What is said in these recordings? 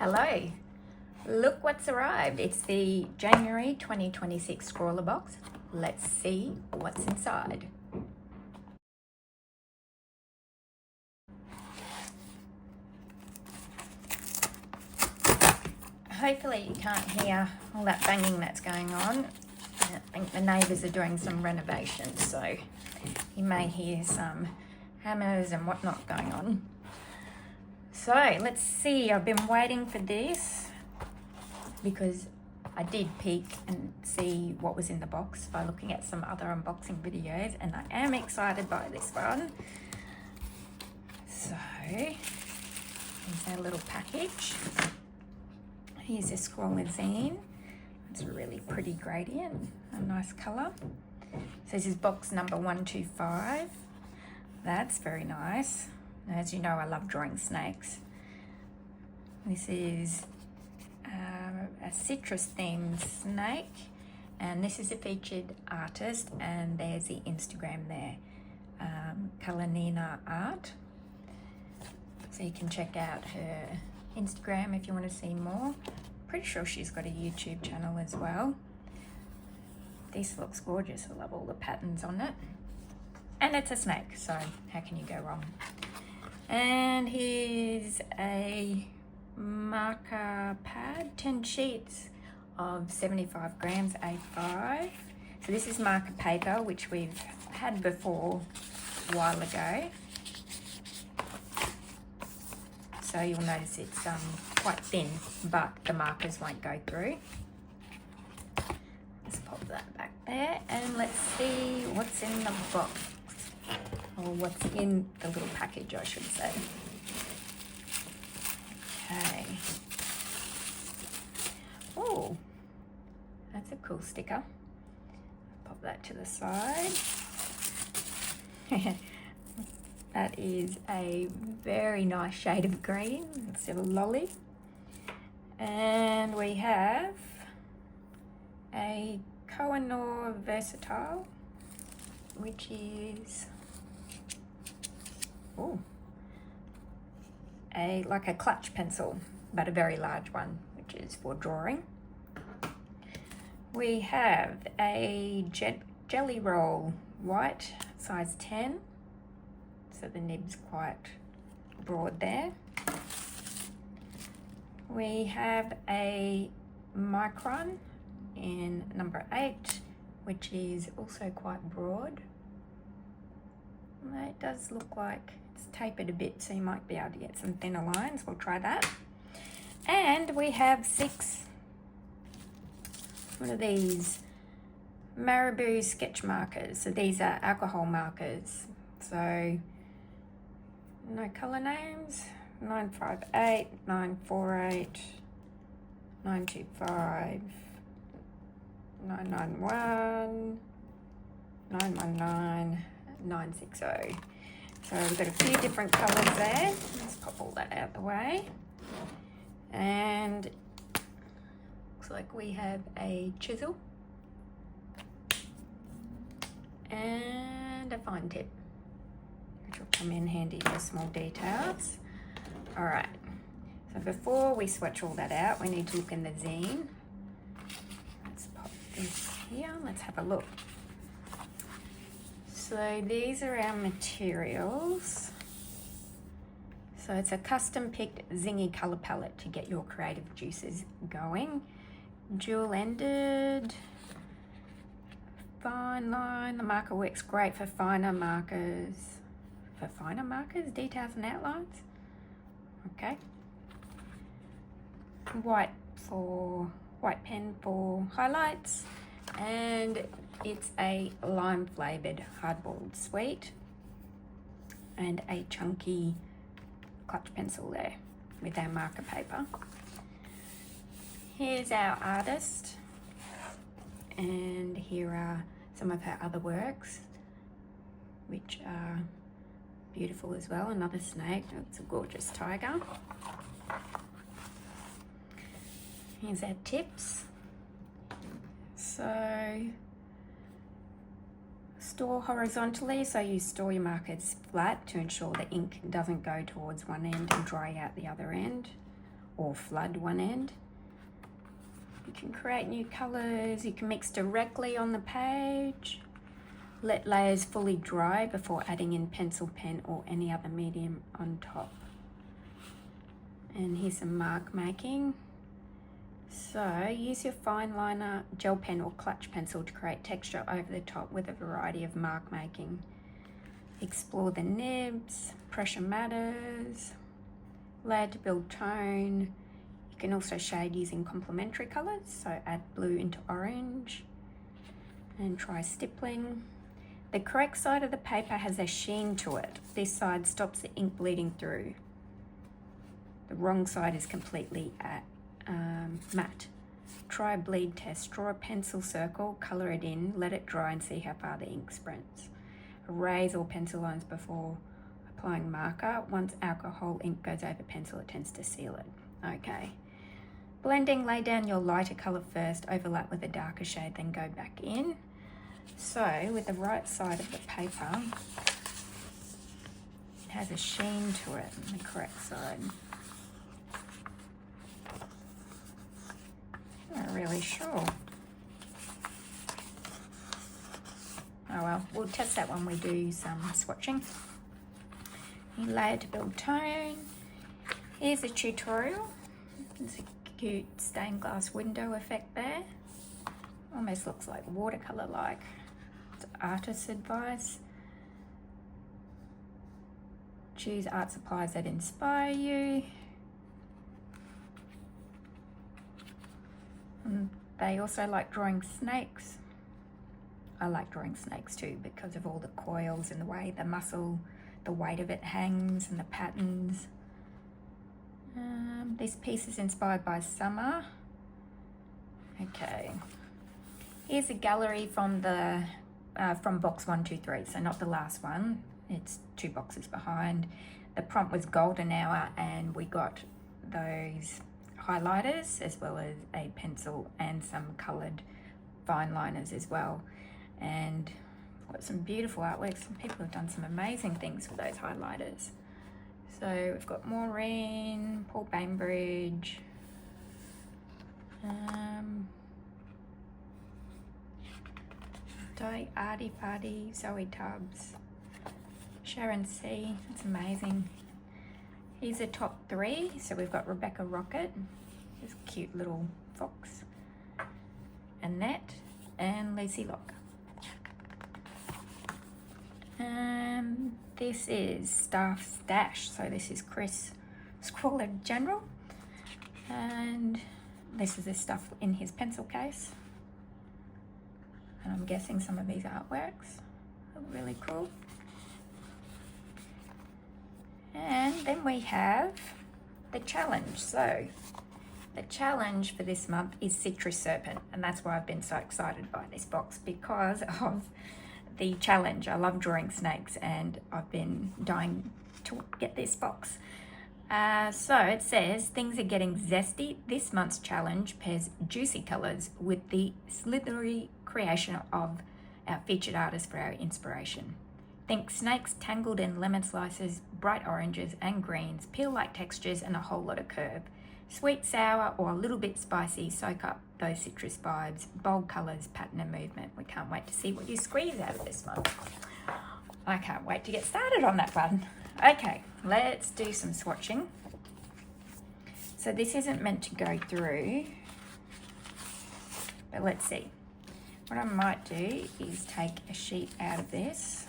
Hello, look what's arrived. It's the January 2026 Scrawlrbox. Let's see what's inside. Hopefully you can't hear all that banging that's going on. I think the neighbours are doing some renovations, so you may hear some hammers and whatnot going on. So let's see, I've been waiting for this because I did peek and see what was in the box by looking at some other unboxing videos, and I am excited by this one. So here's our little package. Here's a Scrawlrzine. It's a really pretty gradient, a nice colour. So this is box number 125. That's very nice. As you know, I love drawing snakes. This is a citrus themed snake, and this is a featured artist, and there's the Instagram there, Kalanina Art. So you can check out her Instagram if you want to see more. Pretty sure she's got a YouTube channel as well. This looks gorgeous. I love all the patterns on it. And it's a snake, so how can you go wrong? And here's a marker pad, 10 sheets of 75 grams A5. So this is marker paper, which we've had before a while ago. So you'll notice it's quite thin, but the markers won't go through. Let's pop that back there, and let's see what's in the box. Or what's in the little package, I should say. Okay. Oh, that's a cool sticker. Pop that to the side. That is a very nice shade of green. It's a lolly. And we have a Kohinoor Versatile, which is like a clutch pencil, but a very large one, which is for drawing. We have a Jelly Roll white, size 10, so the nib's quite broad there. We have a Micron in number 8, which is also quite broad. It does look like it's tapered a bit, so you might be able to get some thinner lines. We'll try that. And we have 6, what are these? Marabou sketch markers. So these are alcohol markers. So no colour names. 958, 948, 925, 991, 919, 960. So we've got a few different colours there. Let's pop all that out the way. And looks like we have a chisel and a fine tip, which will come in handy for small details. All right, so before we swatch all that out, we need to look in the zine. Let's pop this here, let's have a look. So these are our materials. So it's a custom picked zingy color palette to get your creative juices going. Dual ended, fine line. The marker works great for finer markers. For finer markers, details and outlines. Okay. White pen for highlights, and it's a lime flavoured hard-boiled sweet, and a chunky clutch pencil there with our marker paper. Here's our artist, and here are some of her other works, which are beautiful as well. Another snake. It's a gorgeous tiger. Here's our tips. So store horizontally, so you store your markers flat to ensure the ink doesn't go towards one end and dry out the other end. or flood one end. You can create new colors, you can mix directly on the page. Let layers fully dry before adding in pencil, pen or any other medium on top. And here's some mark making. So use your fine liner, gel pen or clutch pencil to create texture over the top with a variety of mark making. Explore the nibs, pressure matters, layer to build tone. You can also shade using complementary colors, so add blue into orange and try stippling. The correct side of the paper has a sheen to it. This side stops the ink bleeding through. The wrong side is completely matte. Try a bleed test. Draw a pencil circle, color it in, let it dry and see how far the ink spreads. Erase all pencil lines before applying marker. Once alcohol ink goes over pencil, it tends to seal it. Okay. Blending, lay down your lighter color first, overlap with a darker shade, then go back in. So with the right side of the paper, it has a sheen to it on the correct side. Not really sure. Oh well, we'll test that when we do some swatching. Layer to build tone. Here's a tutorial. There's a cute stained glass window effect there. Almost looks like watercolor like. It's artist's advice. Choose art supplies that inspire you. And they also like drawing snakes. I like drawing snakes too because of all the coils and the way the muscle, the weight of it hangs and the patterns. This piece is inspired by summer. Okay. Here's a gallery from the from box 123, so not the last one. It's 2 boxes behind. The prompt was golden hour and we got those highlighters as well as a pencil and some coloured fine liners as well. And got some beautiful artwork. Some people have done some amazing things with those highlighters. So we've got Maureen, Paul Bainbridge, Artie Farty, Zoe Tubbs, Sharon C. That's amazing. Here's the top 3. So we've got Rebecca Rocket, this cute little fox, Annette, and Lucy Locke. This is Staff Stash, so this is Chris Scrawler General, and this is the stuff in his pencil case. And I'm guessing some of these artworks look really cool. And then we have the challenge. So the challenge for this month is Citrus Serpent, and that's why I've been so excited by this box, because of the challenge. I love drawing snakes and I've been dying to get this box. So it says, things are getting zesty. This month's challenge pairs juicy colours with the slithery creation of our featured artist for our inspiration. Think snakes tangled in lemon slices, bright oranges and greens, peel-like textures and a whole lot of curve. Sweet, sour or a little bit spicy, soak up those citrus vibes, bold colours, pattern and movement. We can't wait to see what you squeeze out of this one. I can't wait to get started on that one. Okay, let's do some swatching. So this isn't meant to go through, but let's see. What I might do is take a sheet out of this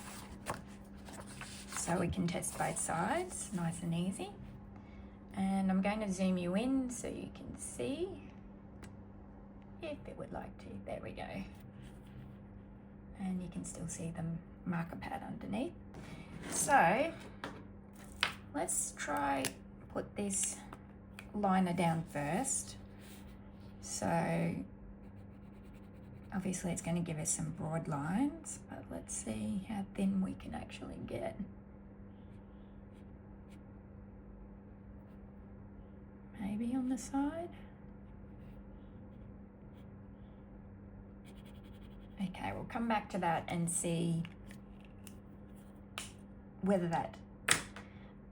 so we can test both sides, nice and easy. And I'm going to zoom you in so you can see, if it would like to. There we go. And you can still see the marker pad underneath. So let's try put this liner down first. So obviously it's going to give us some broad lines, but let's see how thin we can actually get. Maybe on the side. Okay, we'll come back to that and see whether that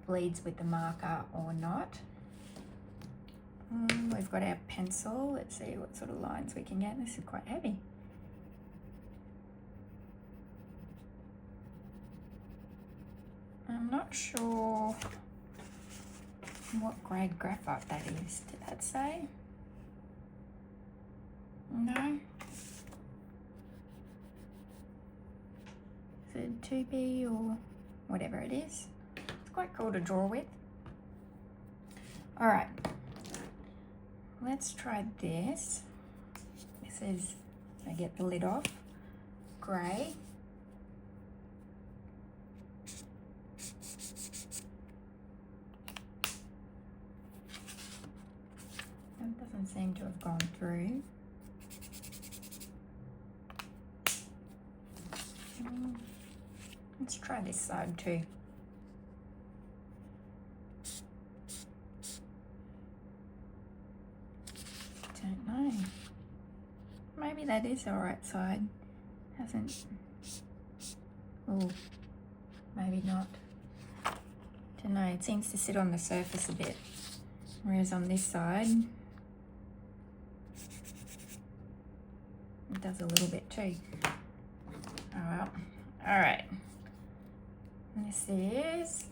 bleeds with the marker or not. we've got our pencil. Let's see what sort of lines we can get. This is quite heavy. I'm not sure what grade graphite that is. Did that say? No. Is it 2B or whatever it is? It's quite cool to draw with. All right, let's try this. This is, I get the lid off, grey. That doesn't seem to have gone through. Let's try this side too. Don't know. Maybe that is the right side. Hasn't. Oh, maybe not. Don't know. It seems to sit on the surface a bit. Whereas on this side, it does a little bit too. Oh well. All right. This is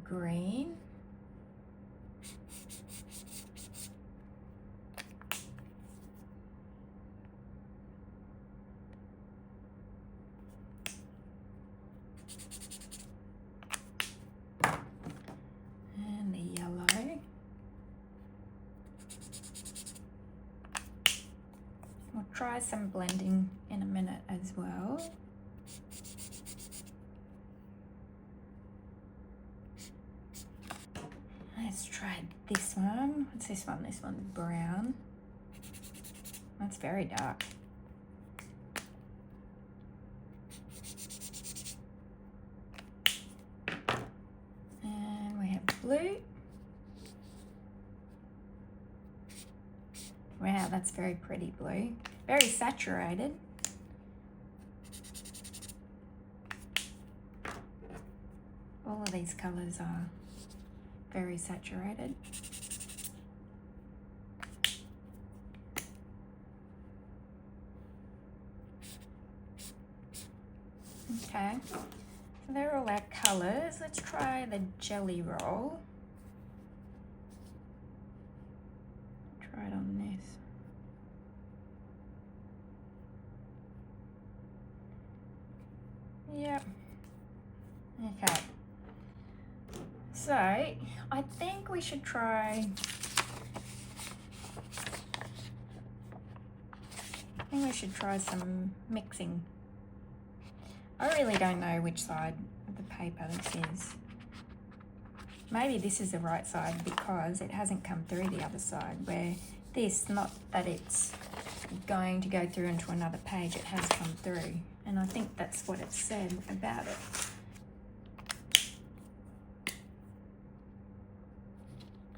green. And the yellow. We'll try some blending in a minute as well. Let's try this one. What's this one? This one's brown. That's very dark. And we have blue. Wow, that's very pretty blue. Very saturated. All of these colours are very saturated. Okay, so they're all our colours. Let's try the jelly roll. Try it on this. Yep. Okay. So, I think we should try, some mixing. I really don't know which side of the paper this is. Maybe this is the right side because it hasn't come through the other side, where this, not that it's going to go through into another page, it has come through. And I think that's what it said about it.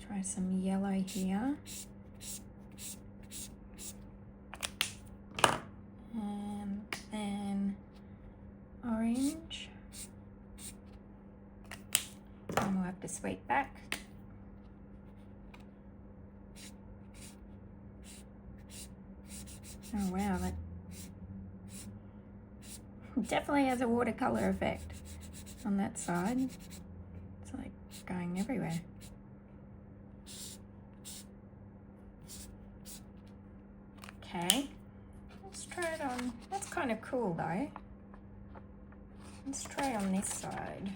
Try some yellow here. And then orange. And we'll have to sweep back. Oh wow, that definitely has a watercolor effect on that side. It's like going everywhere. Okay, let's try it on. That's kind of cool though. Let's try on this side.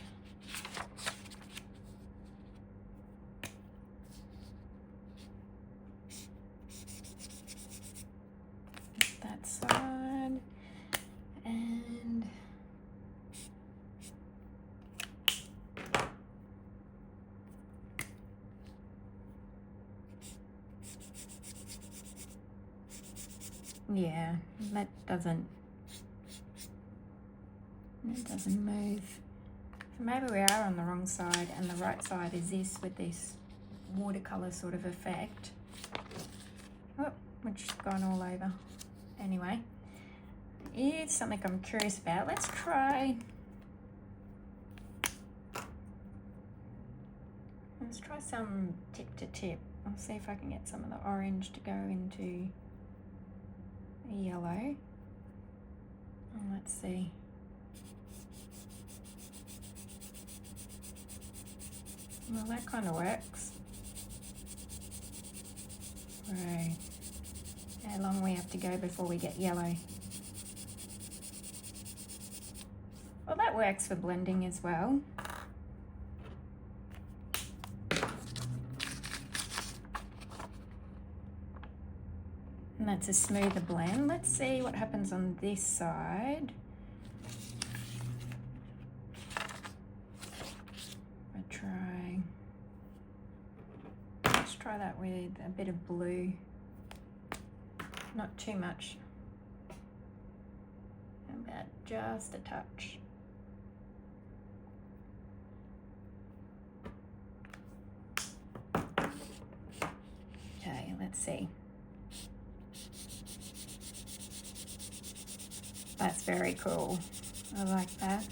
That side. And yeah, that doesn't move. So maybe we are on the wrong side, and the right side is this with this watercolor sort of effect. Oh, which has gone all over. Anyway, it's something I'm curious about. Let's try some tip to tip. I'll I'll see if I can get some of the orange to go into a yellow. And let's see. Well, that kind of works. Right. How long we have to go before we get yellow? Well, that works for blending as well. And that's a smoother blend. Let's see what happens on this side. Let's try that with a bit of blue. Not too much. About just a touch. Okay, let's see. That's very cool. I like that.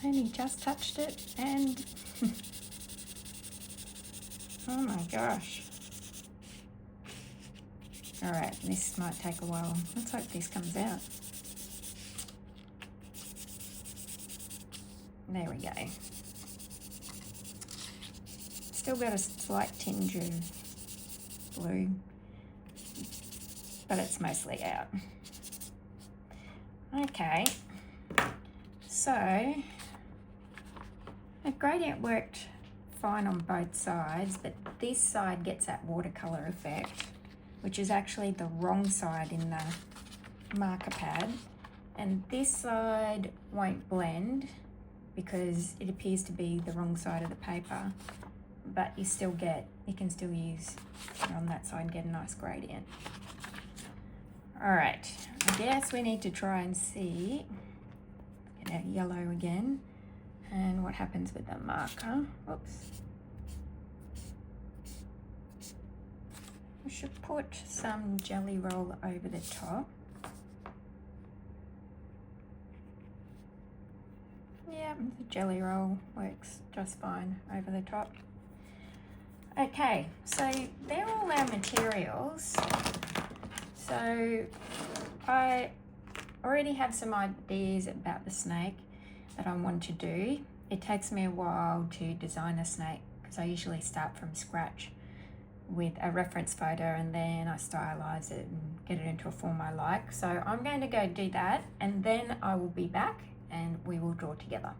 Only just touched it and oh my gosh. All right, this might take a while. Let's hope this comes out. There we go. Still got a slight tinge of blue, but it's mostly out. Okay, so the gradient worked fine on both sides, but this side gets that watercolor effect, which is actually the wrong side in the marker pad, and this side won't blend because it appears to be the wrong side of the paper, but you can still use it on that side and get a nice gradient. All right, I guess we need to try and see, get our yellow again, and what happens with the marker. Whoops. We should put some jelly roll over the top. Yeah, the jelly roll works just fine over the top. Okay, so they're all our materials. So I already have some ideas about the snake that I want to do. It takes me a while to design a snake because I usually start from scratch with a reference photo and then I stylize it and get it into a form I like. So I'm going to go do that and then I will be back and we will draw together.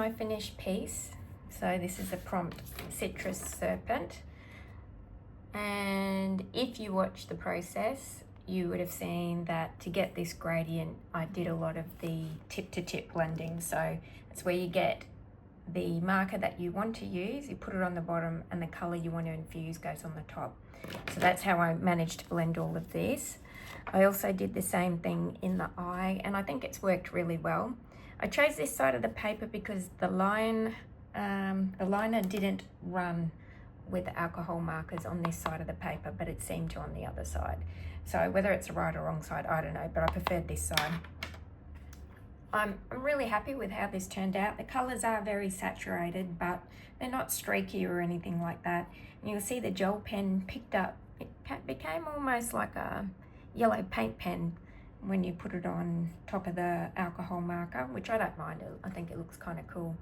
my finished piece. So this is a prompt citrus serpent. And if you watch the process, you would have seen that to get this gradient, I did a lot of the tip to tip blending. So it's where you get the marker that you want to use, you put it on the bottom, and the color you want to infuse goes on the top. So that's how I managed to blend all of this. I also did the same thing in the eye, and I think it's worked really well. I chose this side of the paper because the liner didn't run with the alcohol markers on this side of the paper, but it seemed to on the other side. So whether it's a right or wrong side, I don't know, but I preferred this side. I'm really happy with how this turned out. The colors are very saturated, but they're not streaky or anything like that. And you'll see the gel pen picked up. It became almost like a yellow paint pen when you put it on top of the alcohol marker, which I don't mind. I think it looks kind of cool.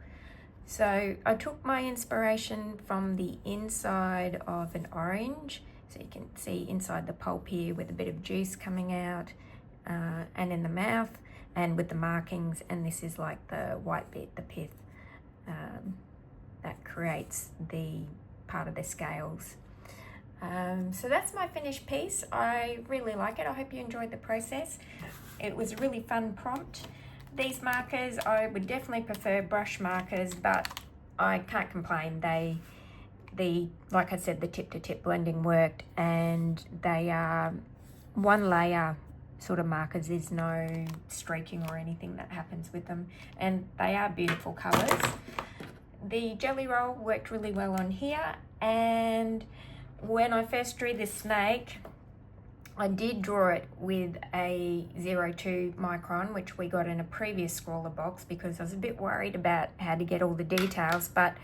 So I took my inspiration from the inside of an orange. So you can see inside the pulp here with a bit of juice coming out, and in the mouth, and with the markings. And this is like the white bit, the pith, that creates the part of the scales. So that's my finished piece. I really like it. I hope you enjoyed the process. It was a really fun prompt. These markers, I would definitely prefer brush markers, but I can't complain. Like I said, the tip-to-tip blending worked, and they are one layer sort of markers. There's no streaking or anything that happens with them, and they are beautiful colors. The jelly roll worked really well on here, and when I first drew this snake, I did draw it with a 0.2 micron, which we got in a previous Scrawlrbox, because I was a bit worried about how to get all the details. But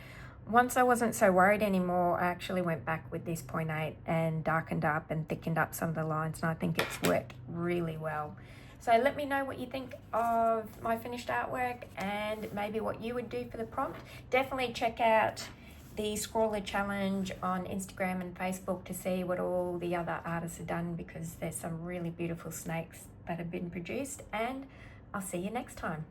once I wasn't so worried anymore, I actually went back with this 0.8 and darkened up and thickened up some of the lines, and I think it's worked really well. So let me know what you think of my finished artwork and maybe what you would do for the prompt. Definitely check out the Scrawler Challenge on Instagram and Facebook to see what all the other artists have done, because there's some really beautiful snakes that have been produced, and I'll see you next time.